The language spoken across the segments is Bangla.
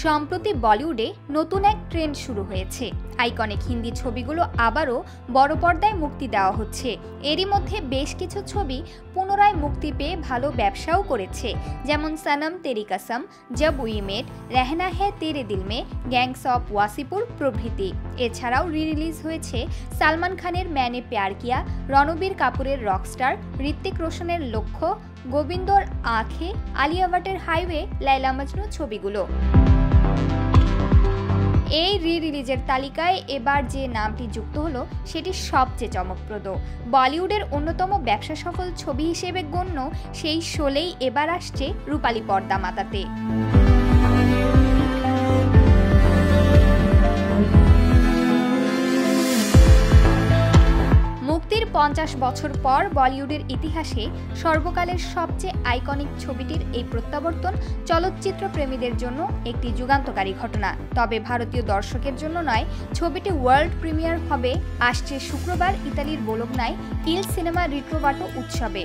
সম্প্রতি বলিউডে নতুন এক ট্রেন্ড শুরু হয়েছে। আইকনিক হিন্দি ছবিগুলো আবারও বড় পর্দায় মুক্তি দেওয়া হচ্ছে। এরই মধ্যে বেশ কিছু ছবি পুনরায় মুক্তি পেয়ে ভালো ব্যবসাও করেছে, যেমন সনম তেরি কসম, জব উই মেট, রহনা হ্যায় তেরে দিল মে, গ্যাংস অফ ওয়াসিপুর প্রভৃতি। এছাড়াও রিলিজ হয়েছে সালমান খানের ম্যানে প্যার কিয়া, রণবীর কাপুরের রকস্টার, ঋত্বিক রোশনের লক্ষ্য, গোবিন্দর আঁখে, আলিয়া ভাটের হাইওয়ে, লাইলা মজনু ছবিগুলো। এই রিলিজের তালিকায় এবার যে নামটি যুক্ত হলো সেটি সবচেয়ে চমকপ্রদ। বলিউডের অন্যতম ব্যবসা সফল ছবি হিসেবে গণ্য সেই শোলেই এবার আসছে রূপালী পর্দা মাতাতে। মুক্তির 50 বছর পর বলিউডের ইতিহাসে সর্বকালের সবচেয়ে আইকনিক ছবিটির এই প্রত্যাবর্তন চলচ্চিত্র প্রেমীদের জন্য একটি যুগান্তকারী ঘটনা। তবে ভারতীয় দর্শকের জন্য নয়, ছবিটি ওয়ার্ল্ড প্রিমিয়ার হবে আসছে শুক্রবার ইতালির বোলোগনায় ইল সিনেমা রিট্রোভাটো উৎসবে।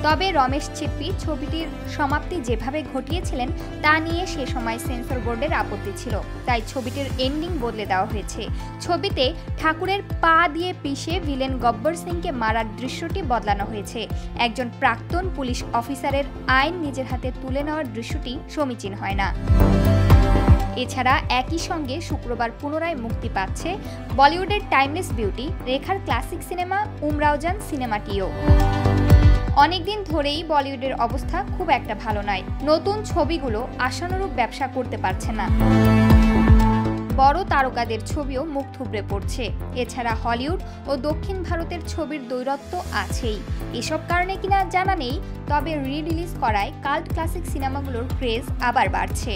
তবে রমেশ চিপ্পি ছবিটির সমাপ্তি যেভাবে ঘটিয়েছিলেন তা নিয়ে সে সময় সেন্সর বোর্ডের আপত্তি ছিল, তাই ছবিটির এন্ডিং বদলে দেওয়া হয়েছে। ছবিতে ঠাকুরের পা দিয়ে পিষে ভিলেন গব্বর সিংকে মারার দৃশ্যটি বদলানো হয়েছে। একজন প্রাক্তন পুলিশ অফিসারের আইন নিজের হাতে তুলে নেওয়ার দৃশ্যটি সমীচীন হয় না। এছাড়া একই সঙ্গে শুক্রবার পুনরায় মুক্তি পাচ্ছে বলিউডের টাইমলেস বিউটি রেখার ক্লাসিক সিনেমা উমরাও জান সিনেমাটিও। অনেকদিন ধরেই বলিউডের অবস্থা খুব একটা ভালো নয়। নতুন ছবিগুলো আশানুরূপ ব্যবসা করতে পারছে না। বড় তারকাদের ছবিও মুখ থুবড়ে পড়ছে। এছাড়া হলিউড ও দক্ষিণ ভারতের ছবির দ্বৈরথ্য আছেই। এসব কারণে কিনা জানা নেই, তবে রিলিজ করায় কাল্ট ক্লাসিক সিনেমাগুলোর ক্রেজ আবার বাড়ছে।